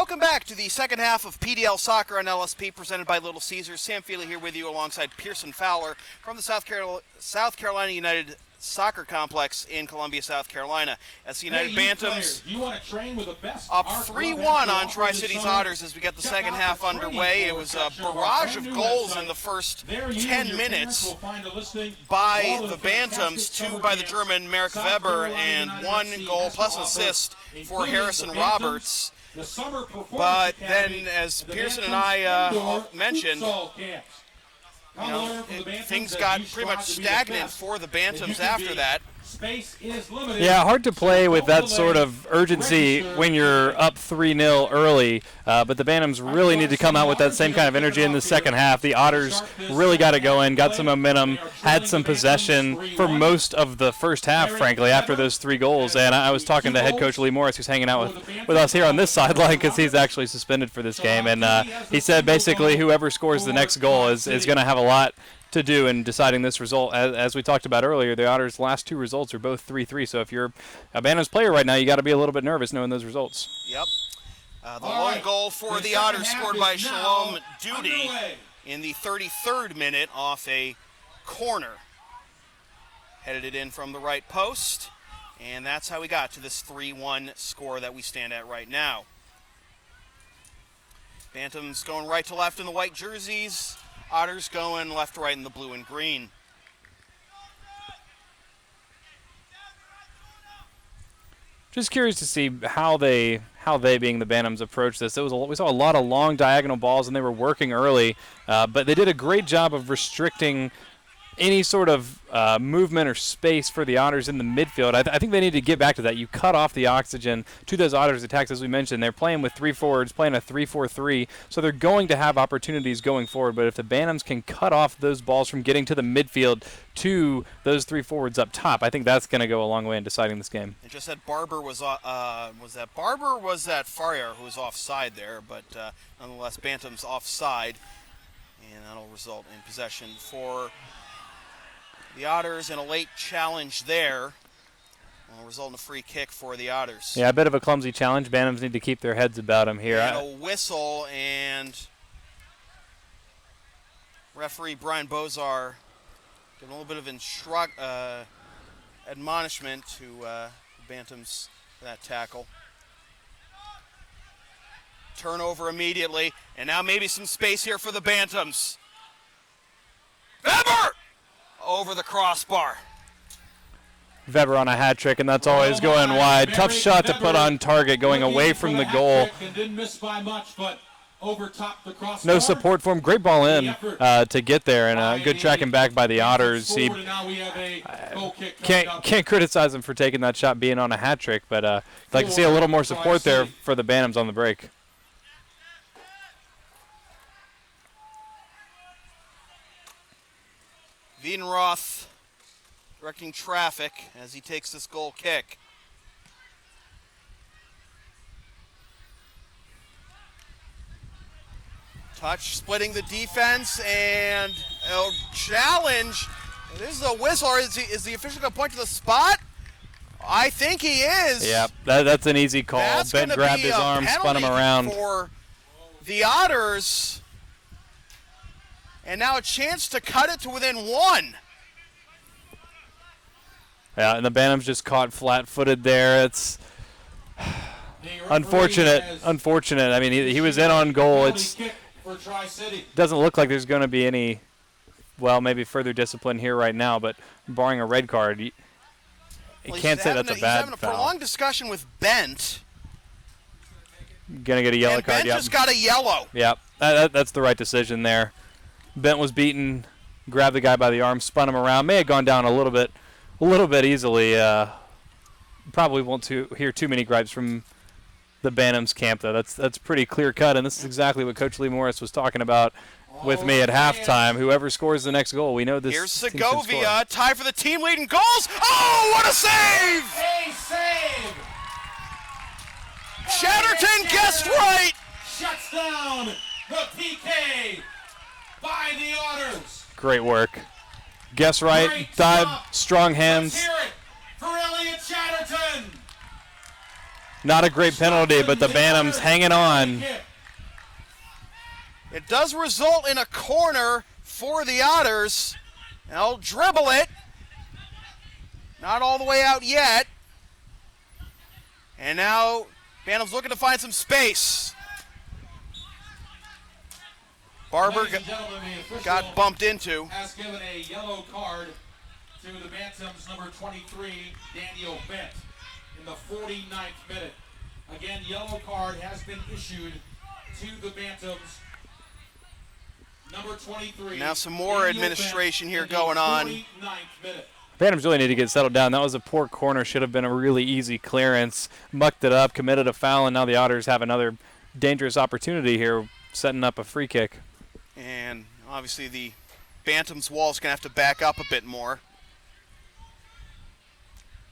Welcome back to the second half of PDL Soccer on LSP, presented by Little Caesars. Sam Feely here with you alongside Pearson Fowler from the South Carolina United Soccer Complex in Columbia, South Carolina. As the United Bantams up 3-1 on Tri-Cities Otters as we get the second half underway. It was a barrage of goals in the first 10 minutes by the Bantams, 2 by the German Merrick Weber, and 1 goal plus an assist for Harrison Roberts. But then, as Pearson and I mentioned, things got pretty much stagnant for the Bantams after that. Yeah, hard to play with that sort of urgency when you're up 3-0 early, but the Bantams really need to come out with that same kind of energy in the second half. The Otters really got it going, got some momentum, had some possession for most of the first half, frankly, after those 3 goals. And I was talking to head coach Lee Morris, who's hanging out with us here on this sideline because he's actually suspended for this game. And he said basically whoever scores the next goal is going to have a lot to do in deciding this result. As we talked about earlier, the Otters' last 2 results are both 3-3, so if you're a Bantams player right now, you got to be a little bit nervous knowing those results. Yep. The lone goal for the Otters scored by Shalom Duty in the 33rd minute off a corner. Headed it in from the right post, and that's how we got to this 3-1 score that we stand at right now. Bantams going right to left in the white jerseys. Otters going left to right in the blue and green. Just curious to see how they being the Bantams approach this. We saw a lot of long diagonal balls, and they were working early, but they did a great job of restricting any sort of movement or space for the Otters in the midfield. I think they need to get back to that. You cut off the oxygen to those Otters attacks, as we mentioned. They're playing with 3 forwards, playing a 3-4-3, so they're going to have opportunities going forward. But if the Bantams can cut off those balls from getting to the midfield to those 3 forwards up top, I think that's going to go a long way in deciding this game. It just said Barber was that Barber or was that Farrier who was offside there, but nonetheless, Bantams offside, and that'll result in possession for the Otters, and a late challenge there will result in a free kick for the Otters. Yeah, a bit of a clumsy challenge. Bantams need to keep their heads about them here. And a whistle, and referee Brian Bozar giving a little bit of admonishment to Bantams for that tackle. Turnover immediately, and now maybe some space here for the Bantams. Weber! Over the crossbar. Weber on a hat trick, and that's always going wide. Tough shot to put on target, going away from the goal. No support for him. Great ball in to get there, and good tracking back by the Otters. He can't criticize him for taking that shot, being on a hat trick, but I'd like to see a little more support there for the Bantams on the break. Wiedenroth directing traffic as he takes this goal kick. Touch splitting the defense, and a challenge. This is a whistle. Is the official going to point to the spot? I think he is. Yeah, that's an easy call. Ben grabbed his arm, spun him around. For the Otters. And now a chance to cut it to within 1. Yeah, and the Bantams just caught flat-footed there. It's unfortunate. I mean, he was in on goal. It doesn't look like there's going to be any, well, maybe further discipline here right now, but barring a red card, you can't say that's a bad foul. He's having a prolonged discussion with Bent. Going to get a yellow card. Bent just got a yellow. Yep, that's the right decision there. Bent was beaten, grabbed the guy by the arm, spun him around. May have gone down a little bit easily. Probably won't hear too many gripes from the Bantams camp, though. That's pretty clear cut, and this is exactly what Coach Lee Morris was talking about with me at halftime. Whoever scores the next goal, we know this. Here's Segovia, tie for the team lead in goals. Oh, what a save! A save! Chatterton guessed right. Shuts down the PK by the Otters. Great work. Guess right, dive, strong hands. Let's hear it for Elliot Chatterton. Not a great penalty, but the Bantams hanging on. It does result in a corner for the Otters. They'll dribble it. Not all the way out yet. And now Bantams looking to find some space. Barber got bumped into. Has given a yellow card to the Bantams number 23, Daniel Bent, in the 49th minute. Again, yellow card has been issued to the Bantams number 23. Now some more Daniel administration Bent here in going the on. 49th minute. Bantams really need to get settled down. That was a poor corner. Should have been a really easy clearance. Mucked it up, committed a foul, and now the Otters have another dangerous opportunity here, setting up a free kick. And obviously the Bantams wall's going to have to back up a bit more.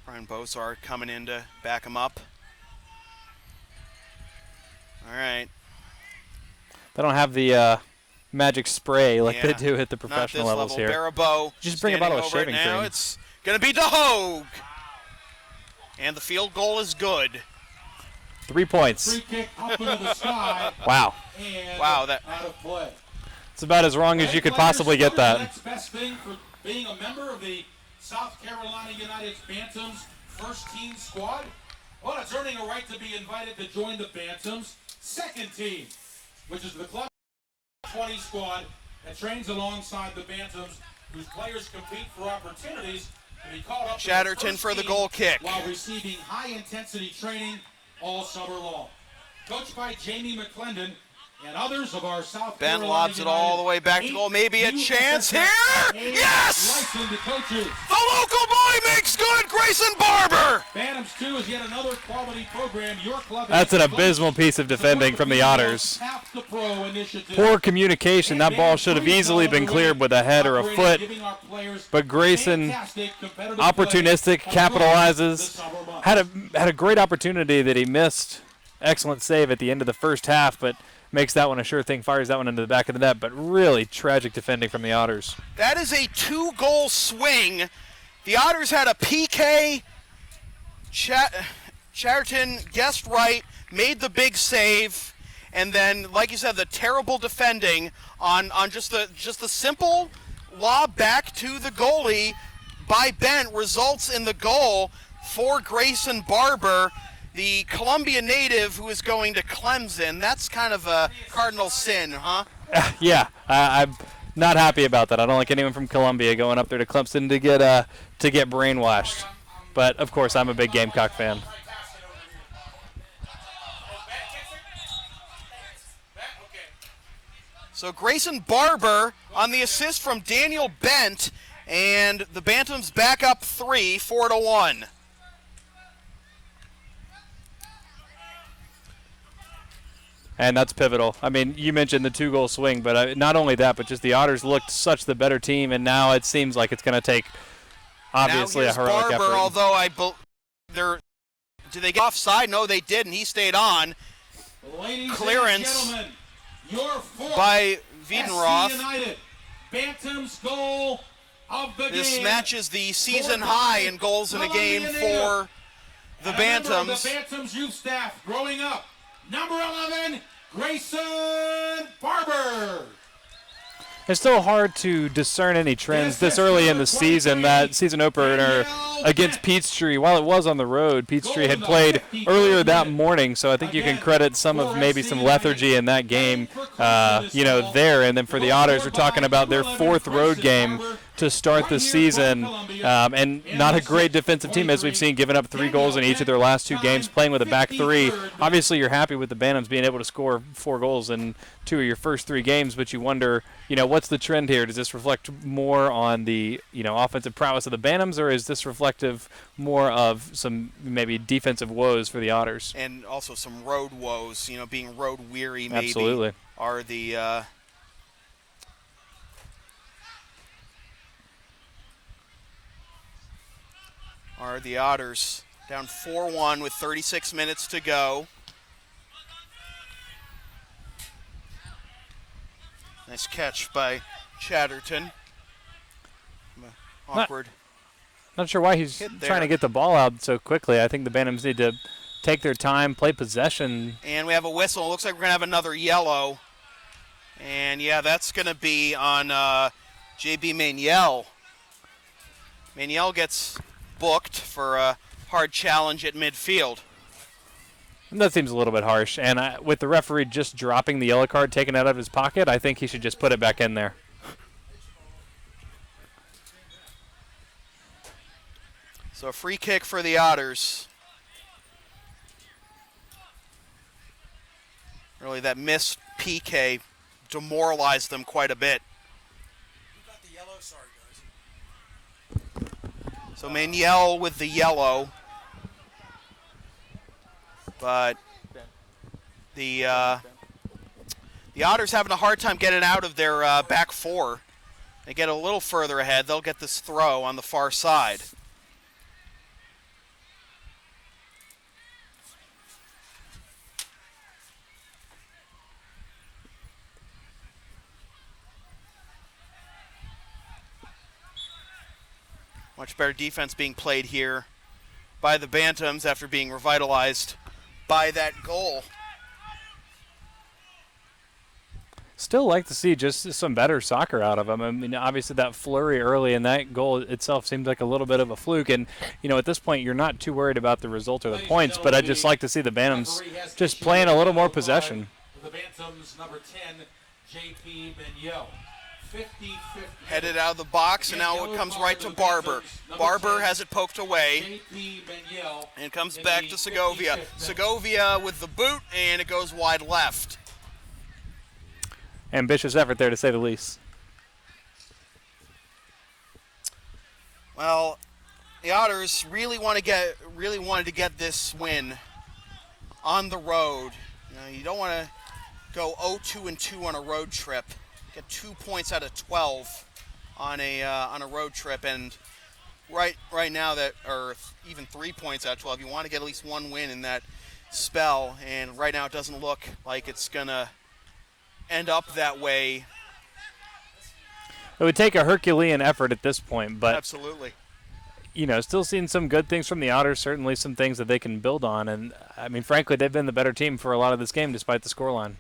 Brian Bozard coming in to back him up. All right. They don't have the magic spray like they do at the professional levels here. Barabo just bring a bottle of shaving now. cream. It's going to be DeHogue. And the field goal is good. 3 points. Free kick up into the sky. Wow. And Wow, out of play. It's about as wrong as you could possibly get that. The next best thing for being a member of the South Carolina United Bantams first team squad? Well, it's earning a right to be invited to join the Bantams second team, which is the Club 20 squad that trains alongside the Bantams, whose players compete for opportunities to be called up Chatterton for the goal kick. while receiving high-intensity training all summer long. Coached by Jamie McClendon and others of our South Ben Carolina lobs it all the way back to goal. Maybe a chance here. Yes! The local boy makes good. Grayson Barber. Bantams 2 is yet another quality program. Your club. That's an abysmal piece of defending from the Otters. Poor communication. That ball should have easily been cleared with a head or a foot. But Grayson, opportunistic, capitalizes. Had a great opportunity that he missed. Excellent save at the end of the first half, but makes that one a sure thing, fires that one into the back of the net, but really tragic defending from the Otters. That is a 2-goal swing. The Otters had a PK. Chatterton guessed right, made the big save, and then, like you said, the terrible defending on just the simple lob back to the goalie by Bent results in the goal for Grayson Barber, the Columbia native who is going to Clemson. That's kind of a cardinal sin, huh? Yeah, I'm not happy about that. I don't like anyone from Columbia going up there to Clemson to get brainwashed. But of course, I'm a big Gamecock fan. So Grayson Barber on the assist from Daniel Bent, and the Bantams back up 3, 4-1. And that's pivotal. I mean, you mentioned the 2-goal swing, but not only that, but just the Otters looked such the better team, and now it seems like it's going to take, obviously, a heroic Barber, effort. Although did they get offside? No, they didn't. He stayed on. Ladies Clearance and your fourth by Wiedenroth. United Bantams goal of the This game. matches the season high in goals in a game for the Bantams. The Bantams youth staff growing up. Number 11, Grayson Barber. It's still hard to discern any trends this early in the season. That season opener against Peachtree, while it was on the road, Peachtree had played earlier that morning, so I think you can credit some lethargy in that game, there. And then for the Otters, we're talking about their 4th road game to start the season, and not a great defensive team, as we've seen, giving up 3 goals in each of their last 2 games, playing with a back 3. Obviously, you're happy with the Bantams being able to score 4 goals in 2 of your first 3 games, but you wonder, what's the trend here? Does this reflect more on the, offensive prowess of the Bantams, or is this reflective more of some maybe defensive woes for the Otters? And also some road woes, being road weary maybe. Absolutely. Are the Otters down 4-1 with 36 minutes to go. Nice catch by Chatterton. Awkward. Not sure why he's trying to get the ball out so quickly. I think the Bantams need to take their time, play possession. And we have a whistle. It looks like we're going to have another yellow. And, yeah, that's going to be on J.B. Maniel. Maniel gets booked for a hard challenge at midfield. And that seems a little bit harsh. And with the referee just dropping the yellow card, taking it out of his pocket, I think he should just put it back in there. So a free kick for the Otters. Really, that missed PK demoralized them quite a bit. Who got the yellow? Sorry, guys. So Maniel with the yellow. But the Otters having a hard time getting out of their back four. They get a little further ahead. They'll get this throw on the far side. Much better defense being played here by the Bantams after being revitalized by that goal. Still like to see just some better soccer out of them. I mean, obviously that flurry early and that goal itself seemed like a little bit of a fluke. And, you know, at this point you're not too worried about the result or the points, but I'd just like to see the Bantams just playing a little more possession. The Bantams, number 10, J.P. Maniel. 50-50. Headed out of the box, and now it comes right to Barber. Barber has it poked away, and comes back to Segovia. Segovia with the boot, and it goes wide left. Ambitious effort there, to say the least. Well, the Otters really wanted to get this win on the road. You don't want to go 0-2-2 on a road trip. Get 2 points out of 12 on a road trip, and right now or even 3 points out of 12. You want to get at least one win in that spell, and right now it doesn't look like it's gonna end up that way. It would take a Herculean effort at this point, but absolutely, you know, still seeing some good things from the Otters. Certainly some things that they can build on, and I mean, frankly, they've been the better team for a lot of this game, despite the scoreline.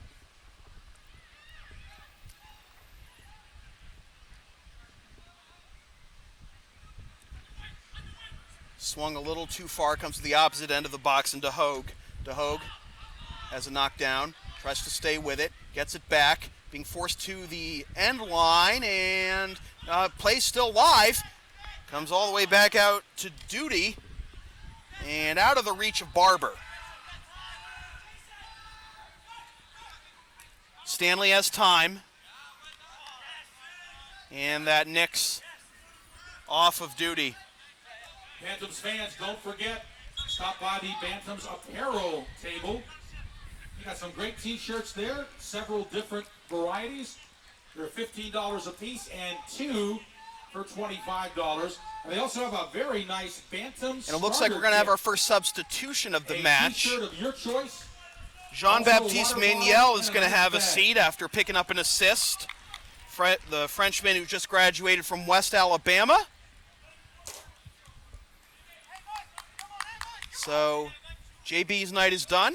Swung a little too far, comes to the opposite end of the box, and DeHogue. DeHogue has a knockdown, tries to stay with it, gets it back, being forced to the end line, and play still live. Comes all the way back out to Duty, and out of the reach of Barber. Stanley has time, and that nicks off of Duty. Bantams fans, don't forget, stop by the Bantams apparel table. You got some great t-shirts there, several different varieties. They're $15 a piece, and 2 for $25. And they also have a very nice Bantams. And it looks like we're going to have our first substitution of the match. T-shirt of your choice. Jean-Baptiste Maniel is going to have a seat after picking up an assist. The Frenchman who just graduated from West Alabama. So, JB's night is done.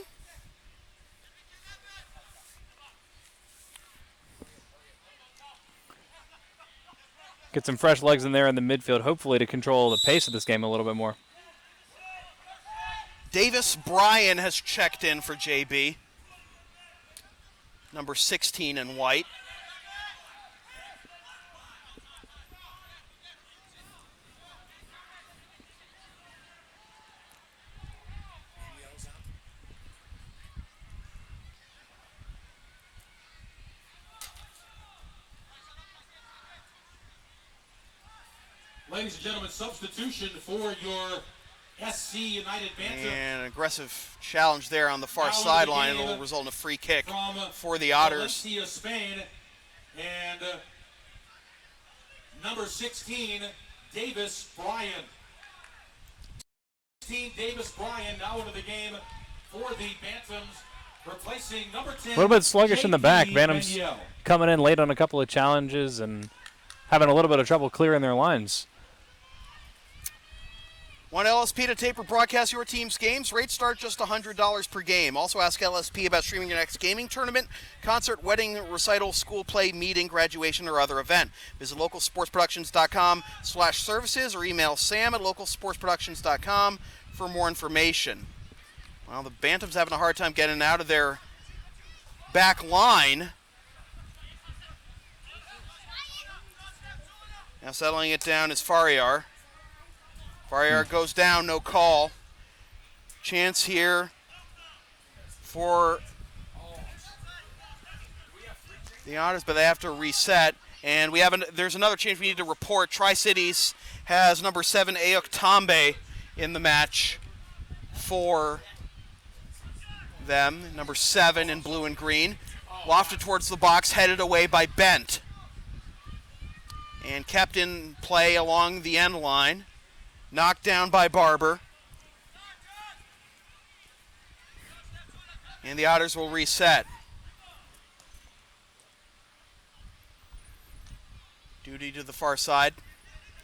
Get some fresh legs in there in the midfield, hopefully to control the pace of this game a little bit more. Davis Bryan has checked in for JB. Number 16 in white. Ladies and gentlemen, substitution for your SC United Bantams. And an aggressive challenge there on the far sideline. It'll result in a free kick for the Otters. Valencia, Spain, and number 16, Davis Bryan. 16, Davis Bryan now into the game for the Bantams, replacing number 10. A little bit sluggish in the back. Bantams Maniel. coming in late on a couple of challenges and having a little bit of trouble clearing their lines. Want LSP to tape or broadcast your team's games? Rates start just $100 per game. Also ask LSP about streaming your next gaming tournament, concert, wedding, recital, school play, meeting, graduation, or other event. Visit localsportsproductions.com/services or email sam@localsportsproductions.com for more information. Well, the Bantams having a hard time getting out of their back line. Now settling it down is Fariar. Fariar goes down, no call. Chance here for the Otters, but they have to reset. And there's another change we need to report. Tri-Cities has number 7, Ayuk Tambe, in the match for them. Number 7 in blue and green. Lofted towards the box, headed away by Bent. And kept in play along the end line. Knocked down by Barber. And the Otters will reset. Duty to the far side.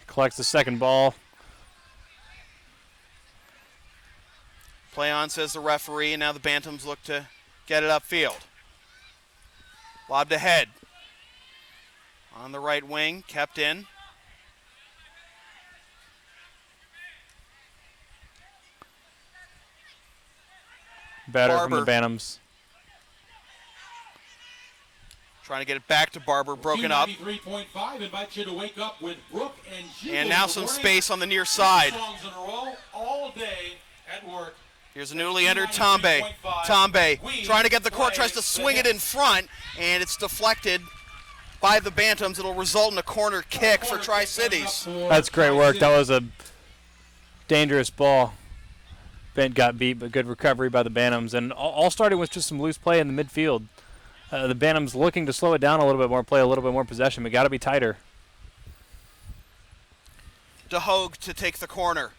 Collects the second ball. Play on, says the referee, and now the Bantams look to get it upfield. Lobbed ahead. On the right wing, kept in. Better Barber. from the Bantams. Trying to get it back to Barber, broken up. 93.5 invites you to wake up with Brooke and Jubal And now in the some morning. space on the near side. Songs in a row all day at work. Here's a newly entered Tambe. Tambe trying to get the court, tries to swing it in front, and it's deflected by the Bantams. It'll result in a corner kick for Tri-Cities. That's great work. That was a dangerous ball. Bent got beat, but good recovery by the Bantams. And all starting with just some loose play in the midfield. The Bantams looking to slow it down a little bit more, play a little bit more possession. We got to be tighter. DeHogue to take the corner.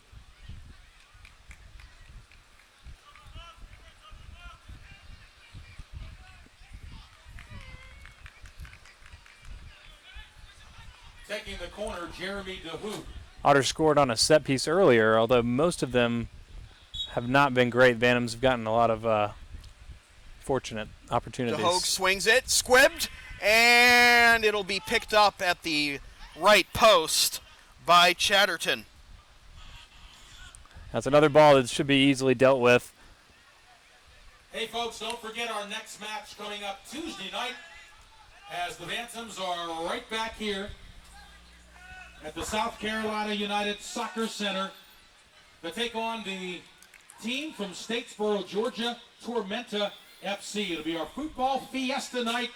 Taking the corner, Jeremy DeHoop. Otters scored on a set piece earlier, although most of them have not been great. Bantams have gotten a lot of fortunate opportunities. DeHogue swings it, squibbed, and it'll be picked up at the right post by Chatterton. That's another ball that should be easily dealt with. Hey, folks, don't forget our next match coming up Tuesday night, as the Bantams are right back here at the South Carolina United Soccer Center to take on the team from Statesboro, Georgia, Tormenta FC. It'll be our football fiesta night,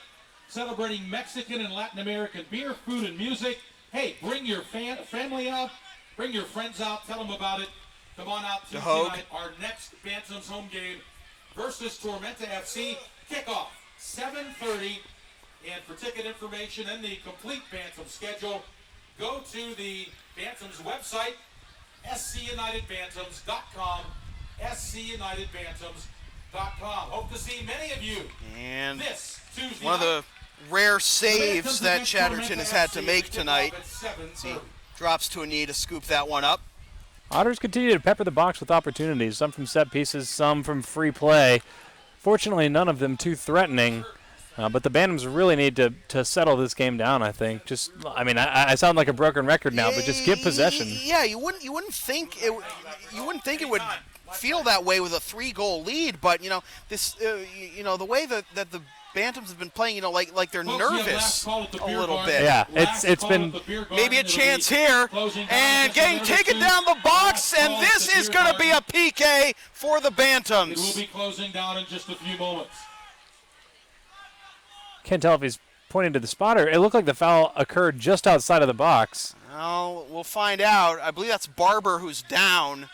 celebrating Mexican and Latin American beer, food, and music. Hey, bring your family out, bring your friends out, tell them about it. Come on out Tuesday night, our next Bantams home game versus Tormenta FC. Kickoff, 7:30. And for ticket information and the complete Bantam schedule, go to the Bantams website, scunitedbantams.com, scunitedbantams.com. Hope to see many of you And this Tuesday one of the rare saves that Chatterton has had to make tonight. He Drops to a knee to scoop that one up. Otters continue to pepper the box with opportunities, some from set pieces, some from free play. Fortunately, none of them too threatening. But the Bantams really need to settle this game down, I think. I sound like a broken record now, but just get possession. Yeah, you wouldn't think it would feel that way with a 3-goal lead, but this the way that the Bantams have been playing, like they're nervous a little bit. Yeah, it's been maybe a chance here, and getting taken down the box, and this is going to be a PK for the Bantams. It will be closing down in just a few moments. Can't tell if he's pointing to the spotter. It looked like the foul occurred just outside of the box. Well, we'll find out. I believe that's Barber who's down.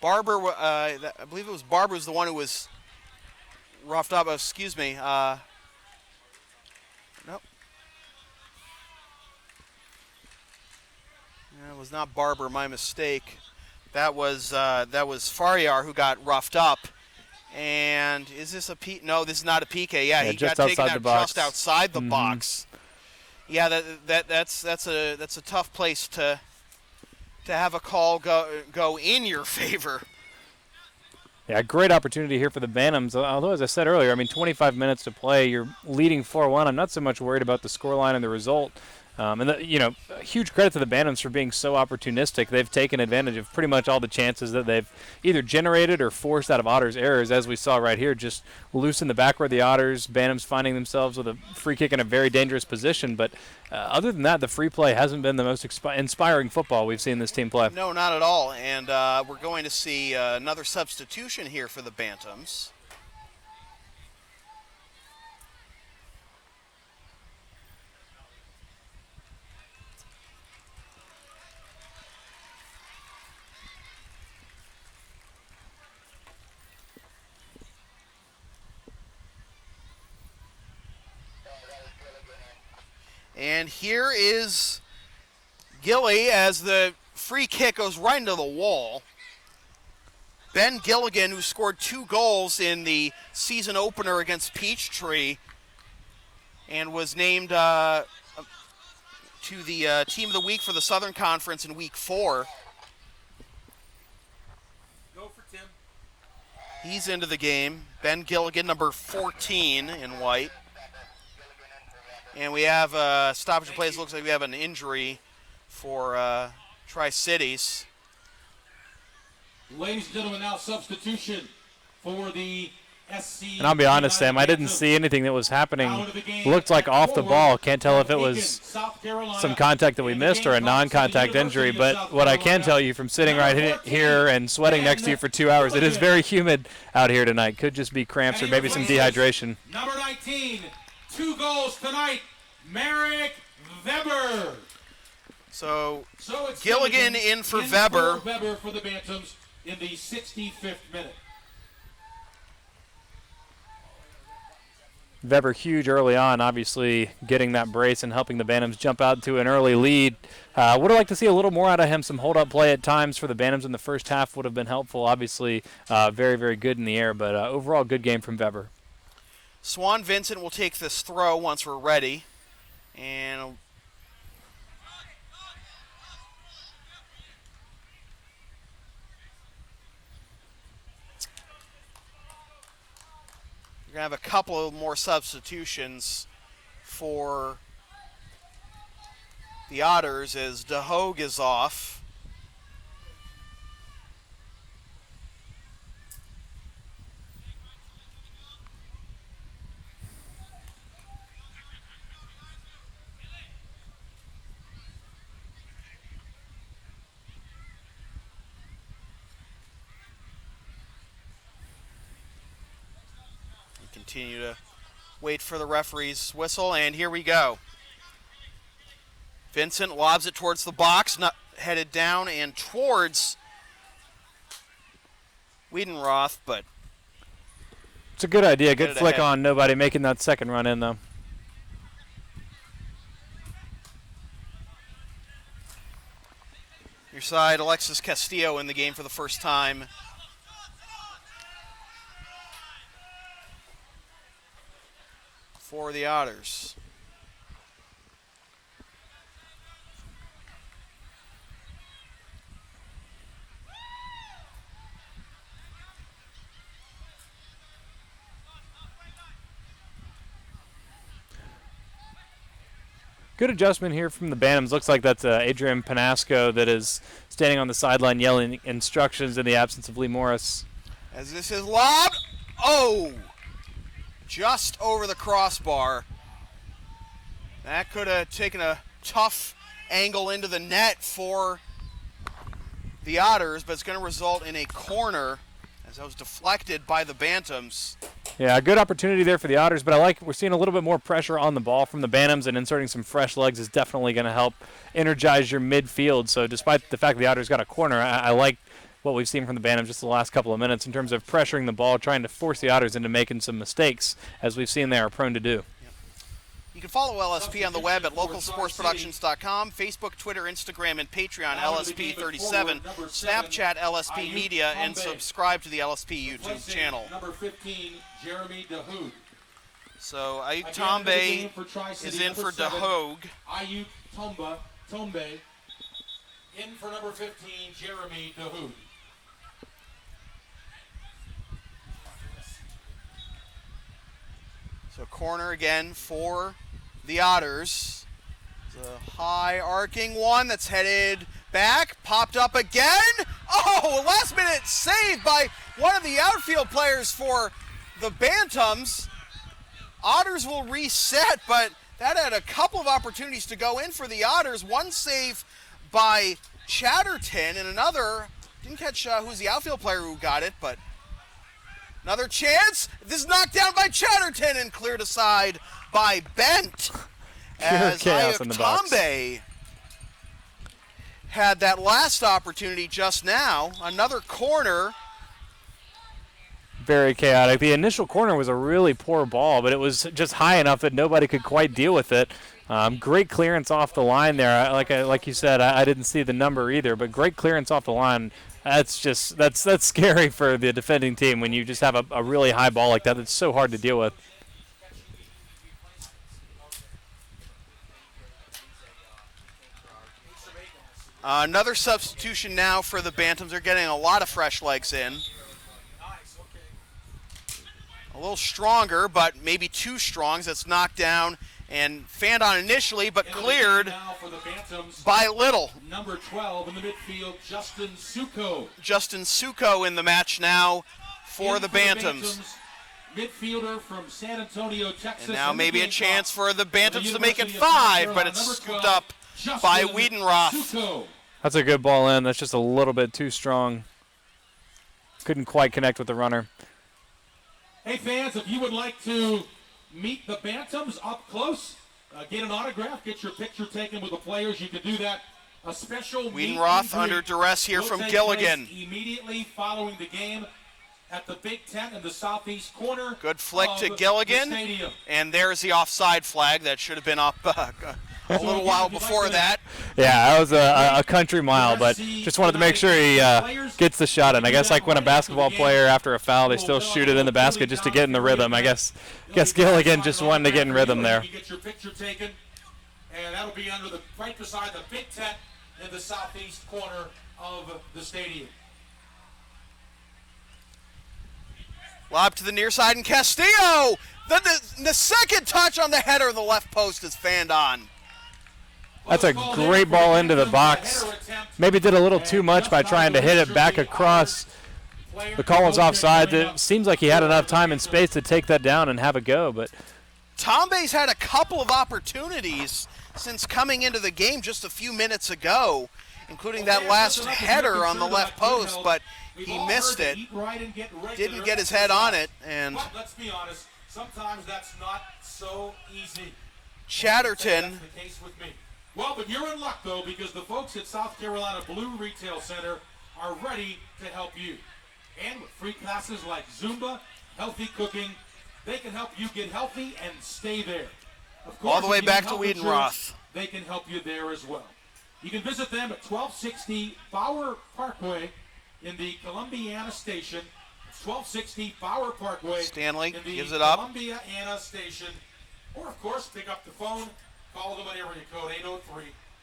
Barber, I believe it was Barber who's the one who was roughed up. Excuse me. Nope. It was not Barber. My mistake. That was Fariar who got roughed up. And is this a P? No, this is not a PK. Yeah, he got taken out just outside the box. Yeah, that's a tough place to to have a call go in your favor. Yeah, great opportunity here for the Bantams. Although, as I said earlier, I mean, 25 minutes to play. You're leading 4-1. I'm not so much worried about the scoreline and the result. Huge credit to the Bantams for being so opportunistic. They've taken advantage of pretty much all the chances that they've either generated or forced out of Otters' errors, as we saw right here. Just loose in the backward of the Otters. Bantams finding themselves with a free kick in a very dangerous position. But other than that, the free play hasn't been the most inspiring football we've seen this team play. No, not at all. And we're going to see another substitution here for the Bantams. And here is Gilly as the free kick goes right into the wall. Ben Gilligan, who scored 2 goals in the season opener against Peachtree and was named to the Team of the Week for the Southern Conference in Week 4. Go for Tim. He's into the game. Ben Gilligan, number 14 in white. And we have stoppage of plays. Looks like we have an injury for Tri-Cities. Ladies and gentlemen, now substitution for the SC. And I'll be honest, Sam, I didn't see anything that was happening. Looked like off the ball. Can't tell if it was some contact that we missed or a non-contact injury. But what I can tell you from sitting right here and sweating next to you for 2 hours, it is very humid out here tonight. Could just be cramps or maybe some dehydration. Number 19, 2 goals tonight, Merrick Weber. So it's Gilligan in for Weber. Weber for the Bantams in the 65th minute. Weber huge early on, obviously getting that brace and helping the Bantams jump out to an early lead. Would have liked to see a little more out of him. Some hold-up play at times for the Bantams in the first half would have been helpful. Obviously, very, very good in the air, but overall good game from Weber. Swan Vincent will take this throw once we're ready. And we're going to have a couple of more substitutions for the Otters as DeHogue is off. Continue to wait for the referee's whistle, and here we go. Vincent lobs it towards the box, not headed down and towards Wiedenroth, but it's a good idea. Good flick on nobody making that second run in, though. Your side, Alexis Castillo in the game for the first time. For the Otters. Good adjustment here from the Bantams. Looks like that's Adrian Panasco that is standing on the sideline yelling instructions in the absence of Lee Morris. As this is lobbed. Oh! Just over the crossbar. That could have taken a tough angle into the net for the Otters, but it's going to result in a corner as that was deflected by the Bantams. Yeah, good opportunity there for the Otters, but we're seeing a little bit more pressure on the ball from the Bantams, and inserting some fresh legs is definitely going to help energize your midfield. So despite the fact the Otters got a corner, I like what we've seen from the Bantams just the last couple of minutes in terms of pressuring the ball, trying to force the Otters into making some mistakes, as we've seen they are prone to do. You can follow LSP on the web at localsportsproductions.com, Facebook, Twitter, Instagram, and Patreon, LSP37, Snapchat, LSP Media, and subscribe to the LSP YouTube channel. Number 15, Jeremy DeHogue. So Ayuk Tombe is in for DeHogue. Ayuk Tombe In for number 15, Jeremy DeHood. So corner again for the Otters. It's a high arcing one that's headed back, popped up again. Oh, a last minute save by one of the outfield players for the Bantams. Otters will reset, but that had a couple of opportunities to go in for the Otters. One save by Chatterton and another, didn't catch who's the outfield player who got it, but another chance. This is knocked down by Chatterton and cleared aside by Bent. As chaos in the box. Tombe had that last opportunity just now. Another corner. Very chaotic. The initial corner was a really poor ball, but it was just high enough that nobody could quite deal with it. Great clearance off the line there. Like you said, I didn't see the number either, but great clearance off the line. That's scary for the defending team when you just have a really high ball like that. That's so hard to deal with. Another substitution now for the Bantams. They're getting a lot of fresh legs in. A little stronger, but maybe too strong. That's knocked down and fanned on initially, but cleared by little. Number 12 in the midfield, Justin Suko. Justin Suko in the match now for the Bantams. Midfielder from San Antonio, Texas. And now maybe a chance for the Bantams to make it 5, but it's scooped up by Wiedenroth. That's a good ball in. That's just a little bit too strong. Couldn't quite connect with the runner. Hey fans, if you would like to meet the Bantams up close, get an autograph, get your picture taken with the players, you can do that. A special Wiedenroth under duress here from Gilligan. Immediately following the game at the Big Tent in the southeast corner. Good flick to Gilligan, and there's the offside flag that should have been up a little while before that. Yeah, that was a country mile, but just wanted to make sure he gets the shot in. I guess like when a basketball player, after a foul, they still shoot it in the basket just to get in the rhythm. I guess Gilligan just wanted to get in rhythm there. You get your picture taken, and that'll be right beside the Big Tent in the southeast corner of the stadium. Lob to the near side, and Castillo! The second touch on the header of the left post is fanned on. That's a great ball into the box. Maybe did a little too much by trying to hit it back across. The call was offside. It seems like he had enough time and space to take that down and have a go, but Tombe's had a couple of opportunities since coming into the game just a few minutes ago, including that last header on the left post, but he missed it. Didn't get his head on it, and but let's be honest, sometimes that's not so easy. Chatterton. That's the case with me. Well, but you're in luck, though, because the folks at South Carolina Blue Retail Center are ready to help you. And with free classes like Zumba, healthy cooking, they can help you get healthy and stay there. Of course, all the way if you back need to health Wiedenroth. insurance, they can help you there as well. You can visit them at 1260 Bauer Parkway in the Columbiana Station. It's 1260 Bauer Parkway. Stanley in the gives it up. Columbiana Station. Or, of course, pick up the phone. Call them at area code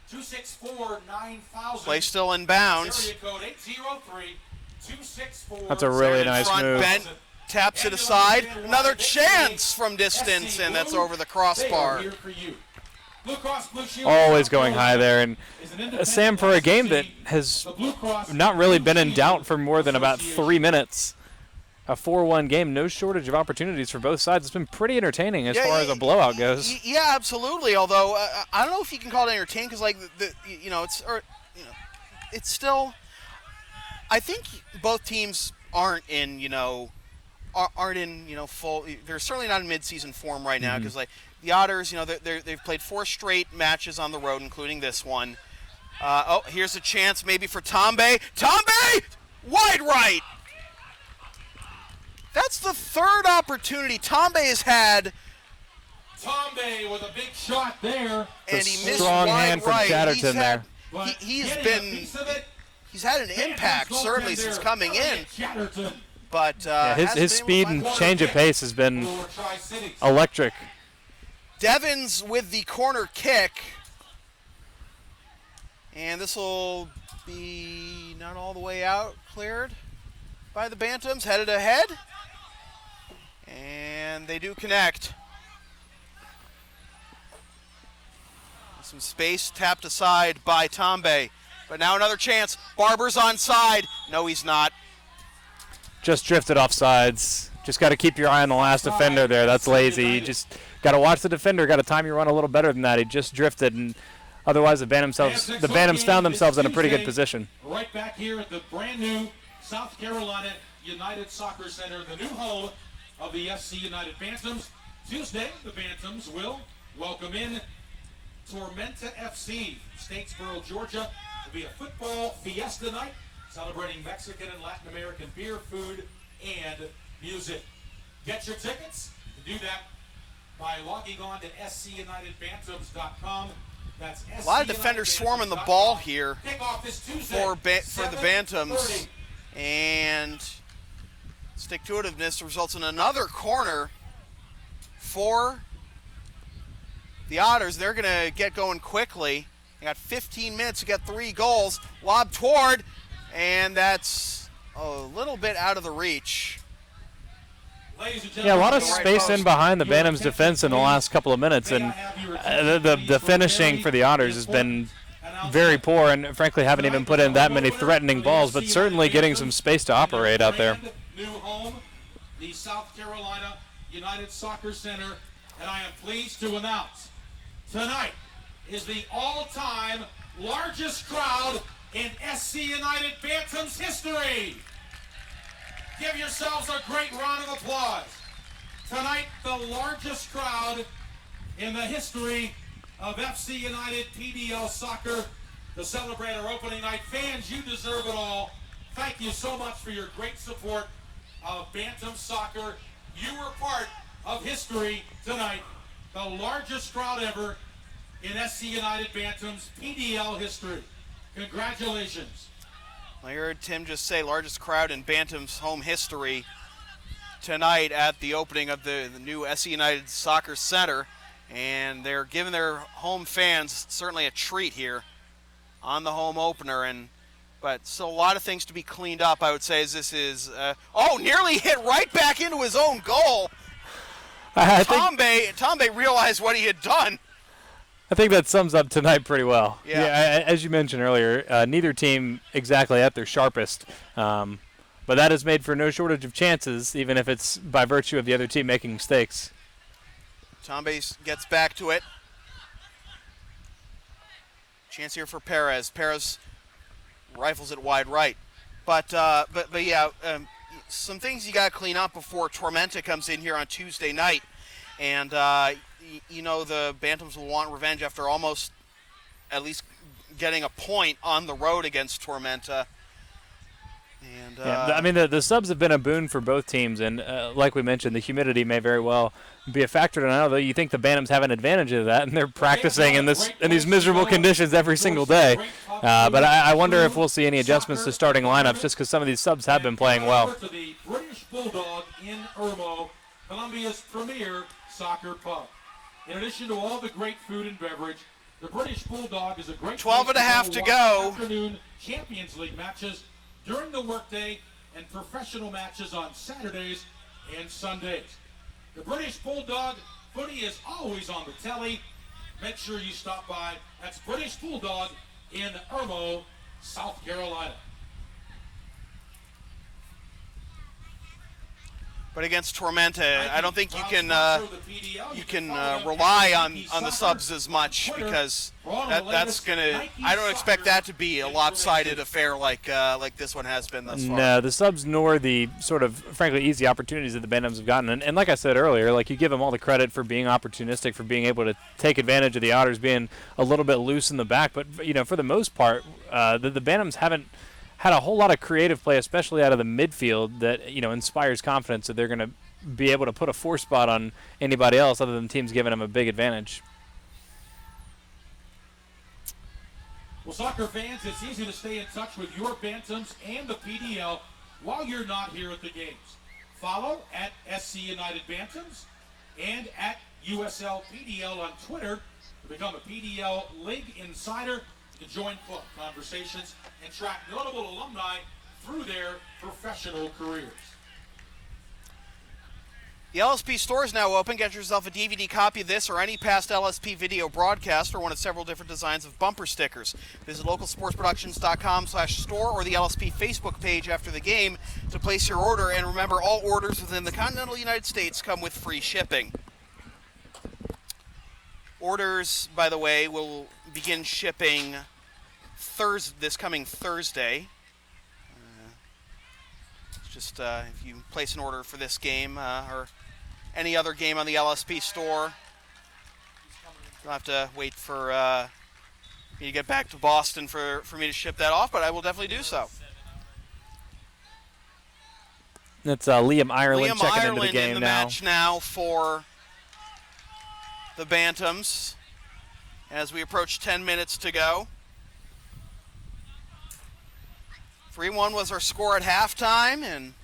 803-264-9000. Play still in bounds. Area code 803-264. That's a really nice move. Bent taps it aside. Another chance from distance, and that's over the crossbar. Always going high there. And Sam, for a game that has not really been in doubt for more than about 3 minutes, a 4-1 game, no shortage of opportunities for both sides. It's been pretty entertaining as far as a blowout goes. Yeah, absolutely. Although I don't know if you can call it entertaining because, like, it's still. I think both teams aren't in full. They're certainly not in mid-season form right now because like the Otters, they've played 4 straight matches on the road, including this one. Here's a chance maybe for Tombe. Tombe, wide right. That's the third opportunity Tombe has had. Tombe with a big shot there. And he missed strong wide hand from right. Chatterton there. He's had an impact certainly since coming in. But his speed and change of pace has been electric. Devins with the corner kick. And this will LSP not all the way out, cleared by the Bantams, headed ahead. And they do connect. Some space tapped aside by Tombe. But now another chance. Barber's onside. No, he's not. Just drifted off sides. Just got to keep your eye on the last defender there. That's lazy. You just got to watch the defender. Got to time your run a little better than that. He just drifted, and otherwise the Bantams found themselves in a pretty good position. Right back here at the brand new South Carolina United Soccer Center, the new home of the SC United Bantams. Tuesday, the Bantams will welcome in Tormenta FC, Statesboro, Georgia. It'll be a football fiesta night, celebrating Mexican and Latin American beer, food, and music. Get your tickets. To do that by logging on to scunitedbantams.com. That's a lot of defenders swarming the ball here for the Bantams, and stick-to-itiveness results in another corner for the Otters. They're going to get going quickly. They got 15 minutes to get 3 goals. Lob toward, and that's a little bit out of the reach. Yeah, a lot of space in behind the Bantams defense in the last couple of minutes, and the finishing for the Otters has been very poor, and frankly haven't even put in that many threatening balls, but certainly getting some space to operate out there. New home, the South Carolina United Soccer Center, and I am pleased to announce tonight is the all-time largest crowd in SC United Bantams history. Give yourselves a great round of applause. Tonight, the largest crowd in the history of FC United PDL Soccer to celebrate our opening night. Fans, you deserve it all. Thank you so much for your great support of Bantam Soccer. You were part of history tonight. The largest crowd ever in SC United Bantams PDL history. Congratulations. I heard Tim just say largest crowd in Bantam's home history tonight at the opening of the new SC United Soccer Center, and they're giving their home fans certainly a treat here on the home opener. But still a lot of things to be cleaned up, I would say, as this is nearly hit right back into his own goal. Tombe realized what he had done. I think that sums up tonight pretty well. Yeah, as you mentioned earlier, neither team exactly at their sharpest, but that has made for no shortage of chances, even if it's by virtue of the other team making mistakes. Tombe gets back to it. Chance here for Perez. Perez rifles it wide right. But yeah, some things you got to clean up before Tormenta comes in here on Tuesday night. And the Bantams will want revenge after almost at least getting a point on the road against Tormenta. And I mean, the subs have been a boon for both teams, and like we mentioned, the humidity may very well be a factor tonight, although you think the Bantams have an advantage of that, and they're practicing in these miserable conditions every single day. But I wonder if we'll see any adjustments to starting lineups, just because some of these subs have been playing well. To the British Bulldog in Irmo, Colombia's premier soccer pub. In addition to all the great food and beverage, the British Bulldog is a great 12 and a half to go. Afternoon Champions League matches during the workday and professional matches on Saturdays and Sundays. The British Bulldog footy is always on the telly. Make sure you stop by. That's British Bulldog in Irmo, South Carolina. But against Tormenta, I don't think you can rely on the subs as much, because that's gonna. I don't expect that to be a lopsided affair like this one has been thus far. No, the subs nor the sort of frankly easy opportunities that the Bantams have gotten, and like I said earlier, like you give them all the credit for being opportunistic, for being able to take advantage of the Otters being a little bit loose in the back, but for the most part, the Bantams haven't had a whole lot of creative play, especially out of the midfield, that inspires confidence that they're going to be able to put a 4 spot on anybody else other than teams giving them a big advantage. Well, soccer fans, it's easy to stay in touch with your Bantams and the PDL while you're not here at the games. Follow at SC United Bantams and at USL PDL on Twitter to become a PDL League Insider. to join club conversations and track notable alumni through their professional careers. The LSP store is now open. Get yourself a DVD copy of this or any past LSP video broadcast or one of several different designs of bumper stickers. Visit localsportsproductions.com/store or the LSP Facebook page after the game to place your order. And remember, all orders within the continental United States come with free shipping. Orders, by the way, will begin shipping this coming Thursday. Just if you place an order for this game or any other game on the LSP store, you'll have to wait for me to get back to Boston for me to ship that off, but I will definitely do so. That's Liam Ireland checking into the game in the now. match now for the Bantams as we approach 10 minutes to go. 3-1 was our score at halftime, and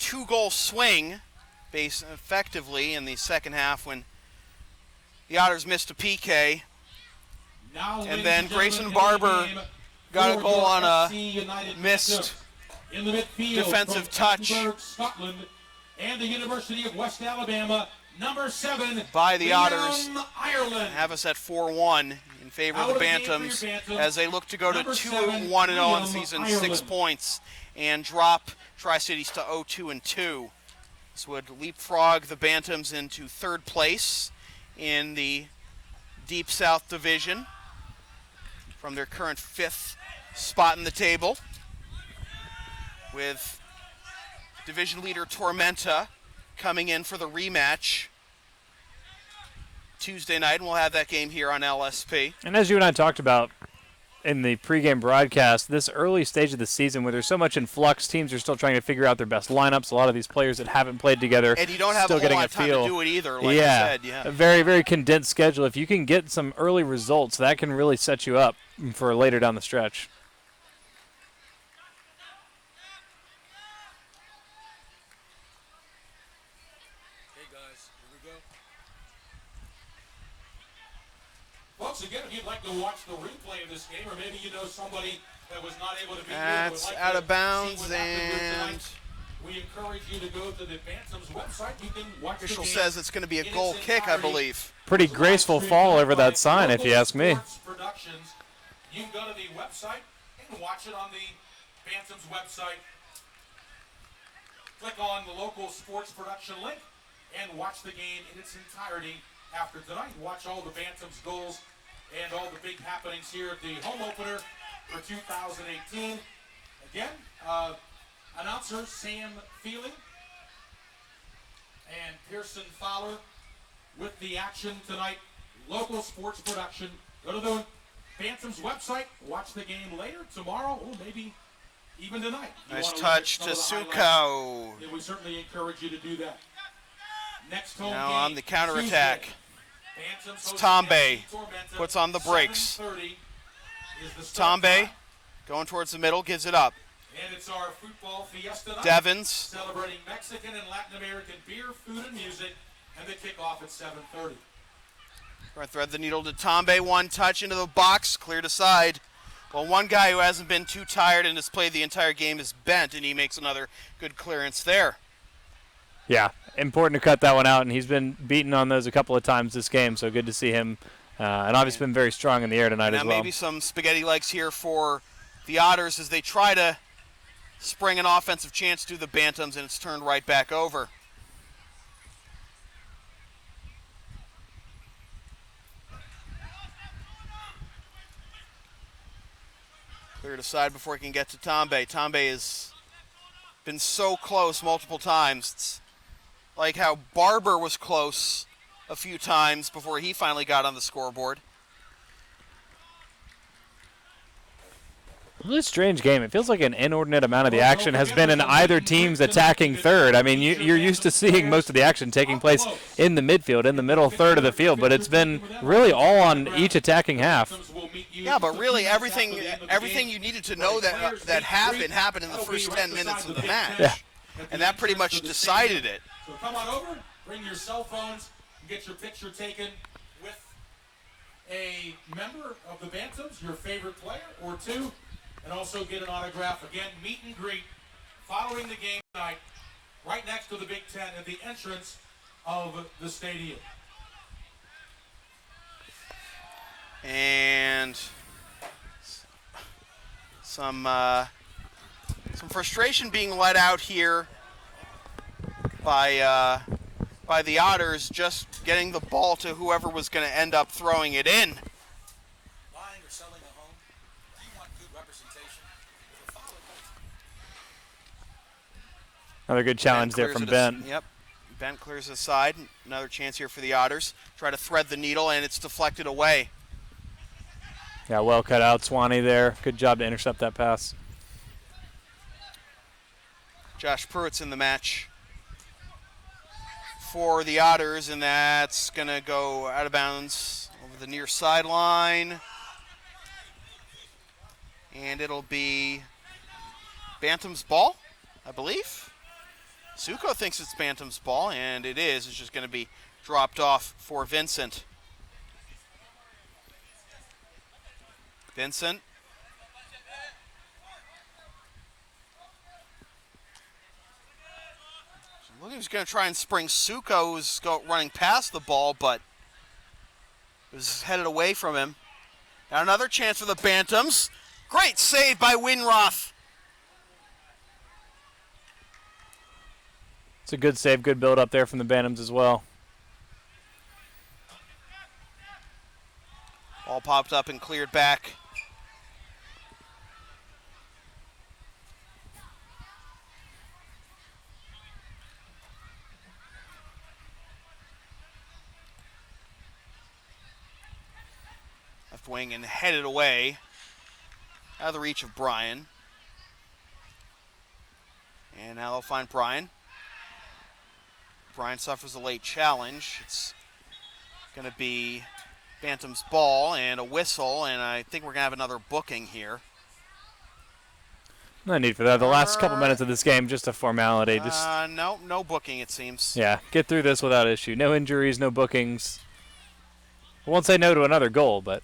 2-goal swing based effectively in the second half when the Otters missed a PK. Now, and then Grayson Barber got a goal on a missed in the midfield defensive from touch Edinburgh, Scotland, and the University of West Alabama, number 7 by the Liam Otters. Ireland. Have us at 4-1 in favor of the Bantams as they look to go to 2-1-0 in the season, 6 points, and drop Tri-Cities to 0-2-2. This would leapfrog the Bantams into third place in the Deep South Division from their current 5th spot in the table, with division leader Tormenta coming in for the rematch Tuesday night, and we'll have that game here on LSP. And as you and I talked about in the pregame broadcast, this early stage of the season where there's so much in flux, teams are still trying to figure out their best lineups. A lot of these players that haven't played together, and you don't have still a whole getting lot a of time feel. to do it either, like I said. Yeah, a very, very condensed schedule. If you can get some early results, that can really set you up for later down the stretch. Folks, again, if you'd like to watch the replay of this game, or maybe you know somebody that was not able to be here, that's would like out to of bounds, see what happened here and tonight, we encourage you to go to the Bantams website. You can watch the official game says it's going to be a in goal its kick, I entirety. believe. Pretty graceful fall over that sign, if you ask me. Sports Productions. You can go to the website and watch it on the Bantams website. Click on the local sports production link and watch the game in its entirety after tonight. Watch all the Bantams goals and all the big happenings here at the home opener for 2018. Again, announcer Sam Feely and Pearson Fowler with the action tonight. Local sports production. Go to the Bantams website, watch the game later, tomorrow, or maybe even tonight. Nice touch to Suko. We certainly encourage you to do that. Next home Now game, on the counterattack. Bantams Tombe Tormenta, puts on the brakes. 7:30 is the start Tombe time. going towards the middle, gives it up. And it's our football fiesta night, Devins celebrating Mexican and Latin American beer, food, and music, and the kickoff at 7:30. going to thread the needle to Tombe. One touch into the box, cleared aside. Well, one guy who hasn't been too tired and has played the entire game is Bent, and he makes another good clearance there. Yeah, important to cut that one out, and he's been beaten on those a couple of times this game, so good to see him. And obviously been very strong in the air tonight as well. Now maybe some spaghetti legs here for the Otters as they try to spring an offensive chance to the Bantams, and it's turned right back over. Cleared aside before he can get to Tombe. Tombe has been so close multiple times. It's like how Barber was close a few times before he finally got on the scoreboard. Really strange game. It feels like an inordinate amount of the action has been in either team's attacking third. I mean, you're used to seeing most of the action taking place in the midfield, in the middle third of the field, but it's been really all on each attacking half. Yeah, but really everything you needed to know that happened in the first 10 minutes of the match. Yeah. And that pretty much decided it. So come on over, bring your cell phones, and get your picture taken with a member of the Bantams, your favorite player or two, and also get an autograph. Again, meet and greet following the game tonight, right next to the Big Ten at the entrance of the stadium. And some frustration being let out here by the Otters, just getting the ball to whoever was going to end up throwing it in. Buying or selling a home? Do you want good representation? With a follow Another good challenge there from Ben. Yep. Ben clears it aside. Another chance here for the Otters. Try to thread the needle, and it's deflected away. Yeah, well cut out, Swanee there. Good job to intercept that pass. Josh Pruitt's in the match for the Otters, and that's going to go out of bounds over the near sideline. And it'll be Bantams' ball, I believe. Suko thinks it's Bantams' ball, and it is. It's just going to be dropped off for Vincent. Vincent. He was going to try and spring Suko, who was running past the ball, but it was headed away from him. Now another chance for the Bantams. Great save by Winroth. It's a good save, good build up there from the Bantams as well. Ball popped up and cleared back. Left wing and headed away. Out of the reach of Brian. And now they'll find Brian. Brian suffers a late challenge. It's going to be Bantam's ball and a whistle, and I think we're going to have another booking here. No need for that. The last couple minutes of this game, just a formality. No booking, it seems. Yeah, get through this without issue. No injuries, no bookings. I won't say no to another goal, but...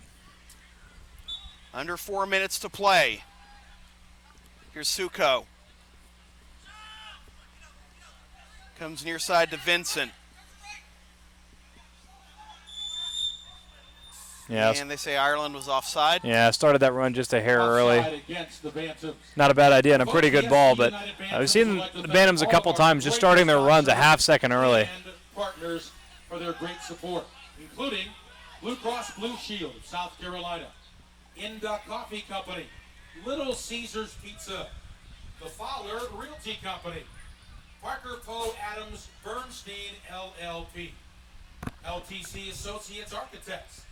Under 4 minutes to play. Here's Suko. Comes near side to Vincent. Yeah. And they say Ireland was offside. Yeah, started that run just a hair early. Against the Bantams. Not a bad idea and a pretty good ball, but I've seen the Bantams a couple times just starting their runs a half second early. And partners for their great support, including Blue Cross Blue Shield of South Carolina, Inda Coffee Company, Little Caesars Pizza, the Fowler Realty Company, Parker Poe Adams Bernstein LLP, LTC Associates Architects,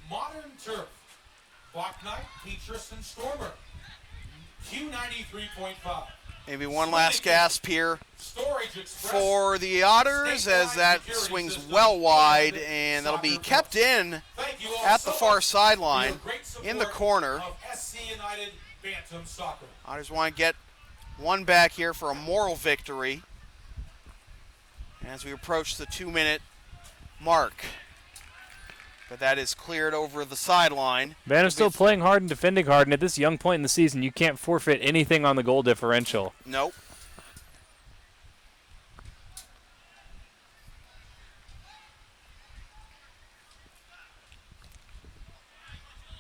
Modern Turf, Block Knight, Petrus and Stormer, Q93.5. Maybe one last gasp here for the Otters as that swings well wide, and that'll be kept in at the far sideline in the corner. Otters want to get one back here for a moral victory as we approach the 2-minute mark. But that is cleared over the sideline. Bantams still playing hard and defending hard, and at this young point in the season, you can't forfeit anything on the goal differential. Nope.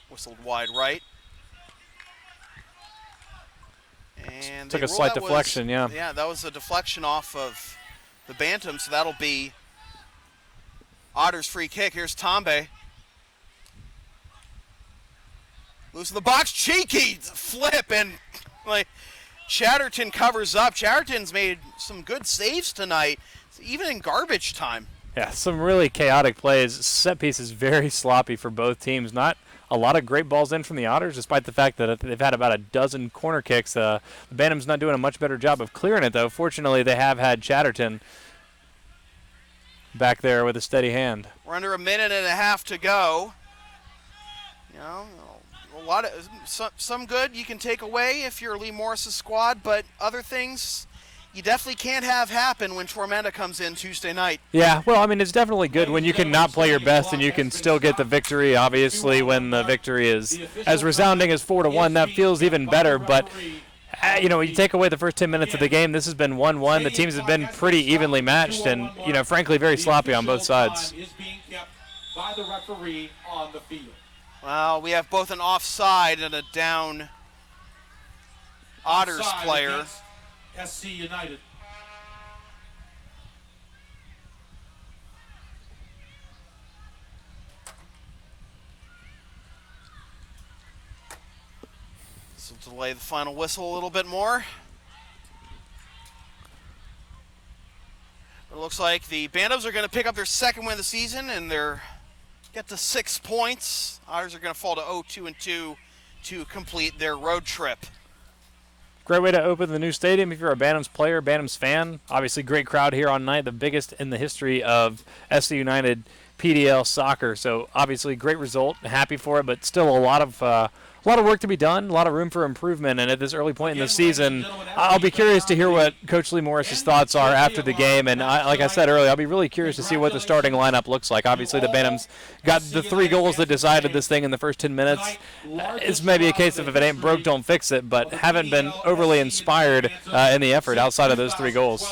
Whistled wide right. And took a slight deflection, yeah. Yeah, that was a deflection off of the Bantam, so that'll be Otters free kick. Here's Tombe. Loose in the box, cheeky flip, and like Chatterton covers up. Chatterton's made some good saves tonight, even in garbage time. Yeah, some really chaotic plays. Set pieces very sloppy for both teams. Not a lot of great balls in from the Otters, despite the fact that they've had about a dozen corner kicks. The Bantam's not doing a much better job of clearing it, though. Fortunately, they have had Chatterton back there with a steady hand. We're under a minute and a half to go. You know, a lot of some good you can take away if you're Lee Morris's squad, but other things you definitely can't have happen when Tormenta comes in Tuesday night. Yeah, well, I mean, it's definitely good when you can not play your best and you can still get the victory. Obviously, when the victory is as resounding as 4-1, that feels even better. But, you know, you take away the first 10 minutes of the game, this has been 1-1. The teams have been pretty evenly matched and, you know, frankly, very sloppy on both sides. By the referee on the field. Well, we have both an offside and a down Otters Offside player. SC United. This will delay the final whistle a little bit more. It looks like the Bantams are going to pick up their second win of the season, and they're get to 6 points. Otters are going to fall to 0-2-2 to complete their road trip. Great way to open the new stadium if you're a Bantams player, Bantams fan. Obviously, great crowd here on night, the biggest in the history of SC United PDL soccer. So obviously, great result. Happy for it, but still a lot of work to be done, a lot of room for improvement. And at this early point in the season, I'll be curious to hear what Coach Lee Morris's thoughts are after the game. And like I said earlier, I'll be really curious to see what the starting lineup looks like. Obviously, the Bantams got the 3 goals that decided this thing in the first 10 minutes. It's maybe a case of if it ain't broke, don't fix it, but haven't been overly inspired in the effort outside of those 3 goals.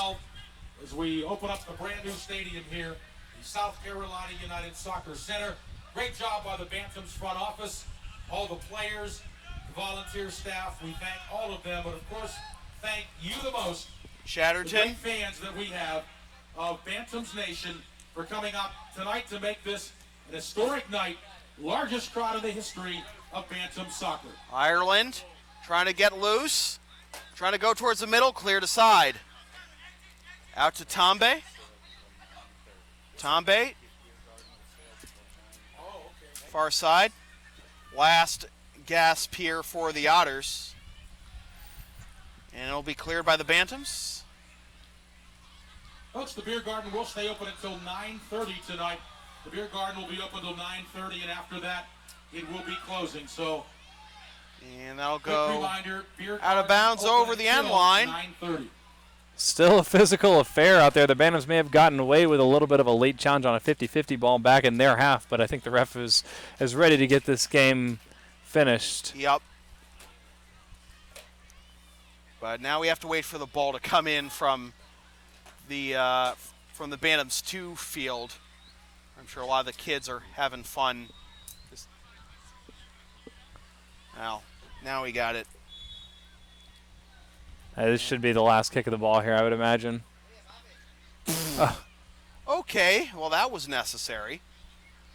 As we open up the brand new stadium here, the South Carolina United Soccer Center. Great job by the Bantams front office. All the players, the volunteer staff, we thank all of them, but of course, thank you the most, the Chatterton. great fans that we have of Bantams Nation for coming up tonight to make this an historic night, largest crowd in the history of Bantam soccer. Ireland trying to get loose, trying to go towards the middle, cleared aside. Out to Tombe. Tombe. Far side. Last gasp here for the Otters. And it'll be cleared by the Bantams. Folks, the beer garden will stay open until 9:30 tonight. The beer garden will be open until 9:30, and after that, it will be closing. So, And that'll quick go reminder, beer out of garden bounds open over the end until line. 9:30. Still a physical affair out there. The Bantams may have gotten away with a little bit of a late challenge on a 50-50 ball back in their half, but I think the ref is ready to get this game finished. Yep. But now we have to wait for the ball to come in from the Bantams 2 field. I'm sure a lot of the kids are having fun. Now we got it. This should be the last kick of the ball here, I would imagine. Okay, well that was necessary.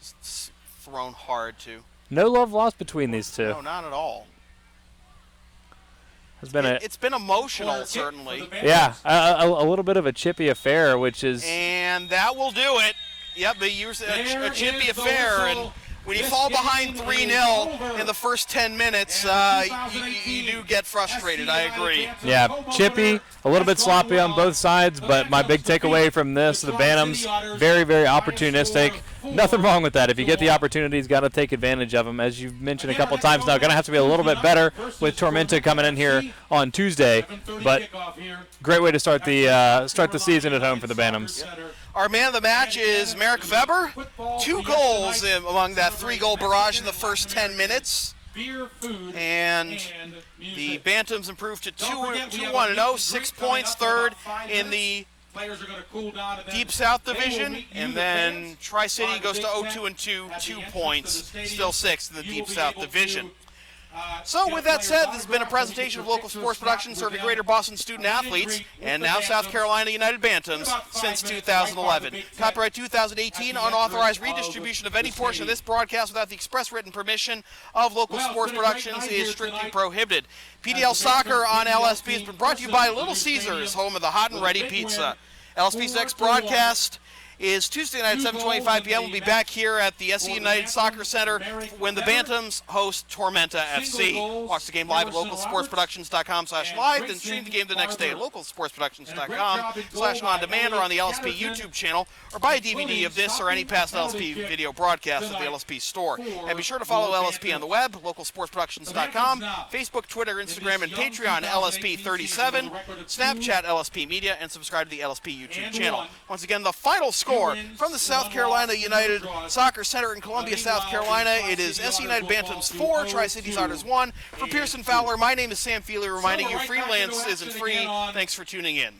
It's thrown hard too. No love lost between these two. No, not at all. It's been emotional, certainly. Yeah, a little bit of a chippy affair, which is... And that will do it. Yep, a chippy affair. And when you fall behind 3-0 in the first 10 minutes, you do get frustrated. I agree. Yeah, chippy, a little bit sloppy on both sides, but my big takeaway from this, the Bantams, very, very opportunistic. Nothing wrong with that. If you get the opportunities, got to take advantage of them. As you've mentioned a couple times now, going to have to be a little bit better with Tormenta coming in here on Tuesday. But great way to start the season at home for the Bantams. Our man of the match is Merrick Weber. 2 goals among that 3-goal barrage in the first 10 minutes. And the Bantams improved to 2-1-0, 6 points, third in the Deep South Division, and then Tri-City goes to 0-2-2, 2 points, still 6th in the Deep South Division. So with that said, this has been a presentation of local sports production serving Greater Boston student athletes and now South Carolina United Bantams since 2011. Copyright 2018, unauthorized redistribution of any portion of this broadcast without the express written permission of local sports productions is strictly prohibited. PDL Soccer on LSP has been brought to you by Little Caesars, home of the hot and ready pizza. LSP's next broadcast is Tuesday night at 7:25 p.m. We'll be back here at the SC United Soccer Center when the Bantams host Tormenta FC. Watch the game live at localsportsproductions.com/live, then stream the game the next day at localsportsproductions.com/on-demand or on the LSP YouTube channel, or buy a DVD of this or any past LSP video broadcast at the LSP store. And be sure to follow LSP on the web, localsportsproductions.com, Facebook, Twitter, Instagram, and Patreon LSP37, Snapchat LSP Media, and subscribe to the LSP YouTube channel. Once again, the final score from the South Carolina United Soccer Center in Columbia, South Carolina. It is SC United Bantams 4, Tri-Cities Otters 1. For Pearson Fowler, my name is Sam Feely, reminding you freelance isn't free. Thanks for tuning in.